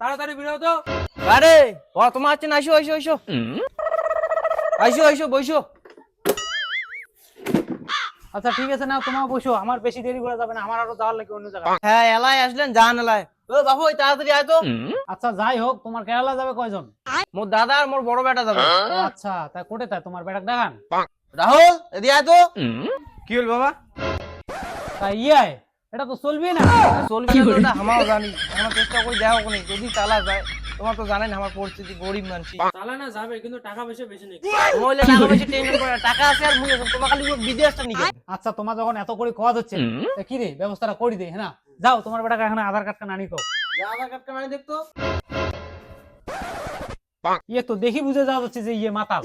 তাড়াতাড়ি বেরো তো। আরে ও তোমার আছেন, আইসো আইসো আইসো আইসো আইসো বইসো। আচ্ছা ঠিক আছে, নাও তোমাও বসো, আমার বেশি দেরি করা যাবে না, আমার আরো যাওয়ার লাগে অন্য জায়গায়। হ্যাঁ এলাই আসলেন, যান এলাই। ও বাবু ওই তাড়াতাড়ি আয় তো। আচ্ছা যাই হোক, তোমার কেরালা যাবে কয়জন? মোর দাদা আর মোর বড় বেটা যাবে। ও আচ্ছা, তাই কোটে তাই তোমার বেটাক দেখান। রাহুল এদিকে আয় তো। কি হল বাবা? তাই ইয়ে এটা তো চলবে না। চলবে না তো, এটা আমারও জানি, আমরা চেষ্টা করি দেখো কোনি যদি চালা যায়। তোমার তো জানেন আমার পরিস্থিতি, গরিব মানুষ। চালানো যাবে কিন্তু টাকা পয়সা বেশি নেই। তোমার টাকা বেশি টেনশন করে না, টাকা আছে আর মুই আছে, তোমার খালি বিদেশটা নিয়ে। আচ্ছা তোমার যখন এত করে খাওয়া হচ্ছে, কি রে ব্যবস্থাটা করে দে। হ্যাঁ যাও, তোমার বেটাকে এখানে আধার কার্ডটা আনি কও। আধার কার্ডটা মানে দেখতো। ইয়ে তো দেখি বুঝে যাওয়া যাচ্ছে যে ইয়ে মাতাল।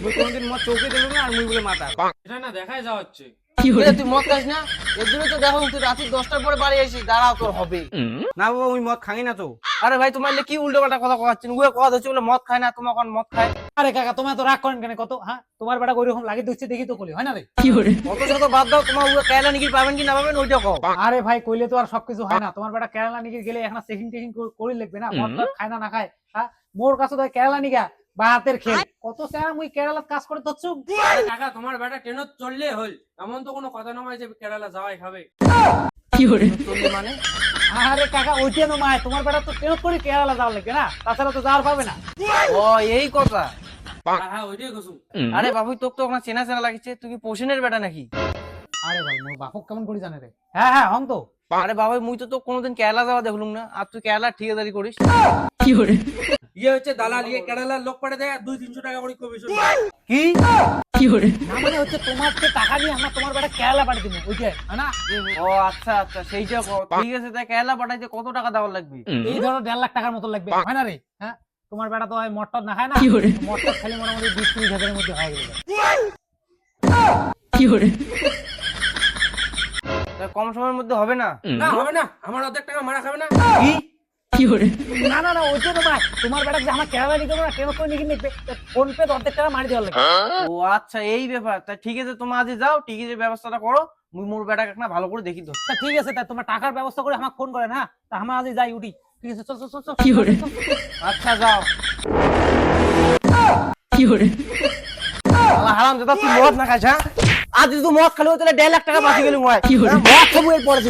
মুই কোনদিন মদ চৌকে দেখলো না, আর মুই বলে মাথা। এটা না দেখাই যাওয়া হচ্ছে। তুই মদ খাস না, এর জন্য তো দেখো তুই রাত্রি 10টার পরে বাড়ি আসিস, দাঁড়াও তোর হবে না। বাবা ওই মদ খাই না তো। আরে ভাই তোমার কি উল্টো পাল্টা কথা কওয়াচ্ছেন, ওই কথা হচ্ছে বলে মদ খায় না, তোমার কোন মদ খায়? আরে কাকা তোমার তো রাগ করেন কেন কত? হ্যাঁ তোমার বেটা ওইরকম লাগে দিচ্ছে দেখি তো কলি হয় না রে। কত শত বাদ দাও, তোমার ওই কেলা নিগির পাবেন কি না পাবেন ওইটা কও। আরে ভাই কইলে তো আর সবকিছু হয় না। তোমার বেটা কেরালা নিগে গেলে এখন চেকিং টেকিং করে লিখবে না, মদ টদ খায় না খায়। হ্যাঁ মোর কাছে তো কেরালা নিগা বা হাতের খেল কত স্যার মুই কেরালা কাজ করে ধরছু। আরে কাকা তোমার বেটা ট্রেনত চললে হল, এমন তো কোনো কথা নয় যে কেরালা যাওয়াই খাবে। চললে মানে? আরে কাকা ওইটা নয়, তোমার বেটা তো ট্রেন করে কেরালা যাওয়া লাগবে না, তাছাড়া তো যাওয়ার পাবে না। ও এই কথা। হ্যাঁ ওইটাই কুসুম। আরে বাবু তোকে তো ওখানে চেনা চেনা লাগছে, তুই কি পোষণের বেটা নাকি? আরে বল মোর বাপক কেমন করে জানে রে? হ্যাঁ হ্যাঁ হং তো। আরে বাবা মুই তো কোনোদিন কেরালা যাওয়া দেখলুম না, আর তুই কেরালা ঠিকাদারি করিস। ইয়ে হচ্ছে দালাল, ইয়ে কেরালার লোক পাঠে দেয় 200-300 টাকা করে কমিশন। কি? না মানে হচ্ছে তোমার যে টাকা নিয়ে আমরা তোমার বেটা কেরালা পাঠিয়ে দিব ওইটাই না। ও আচ্ছা আচ্ছা সেইটা কও। ঠিক আছে, তাই কেরালা পাঠাইতে কত টাকা দেওয়ার লাগবে? এই ধরো 1.5 লাখ টাকার মতো লাগবে, হয় না রে? হ্যাঁ তোমার বেটা তো হয় মটর না খায় না, মটর খালি মোটামুটি 20-30 হাজারের মধ্যে হয়ে গেল। তা কম সময়ের মধ্যে হবে না? না হবে না, আমার অর্ধেক টাকা মারা খাবে না। কি? না না না ওইটা তো ভাই, তোমার বেটা যে আমার কেরালা নিতে না ট্রেন করে নিয়ে নিবে, ফোন পে 10 টাকা মারি দেওয়ার লাগে। ও আচ্ছা এই ব্যাপার। তা ঠিক আছে, তোমরা আজ যাও, টিকিটের ব্যবস্থাটা করো, মুই মোর বেটাকে না ভালো করে দেখি তো। তা ঠিক আছে, তা তোমার টাকার ব্যবস্থা করে আমাকে ফোন করে না, তা আমরা আজ যাই উঠি। ঠিক আছে চল চল চল চল। আচ্ছা যাও। আল্লাহ হারাম দাদা, তুই মদ না খাস? হ্যাঁ আজ যদি মদ খালি হতো তাহলে 1.5 লাখ টাকা বাঁচি গেলি। মদ খাবো এর পরে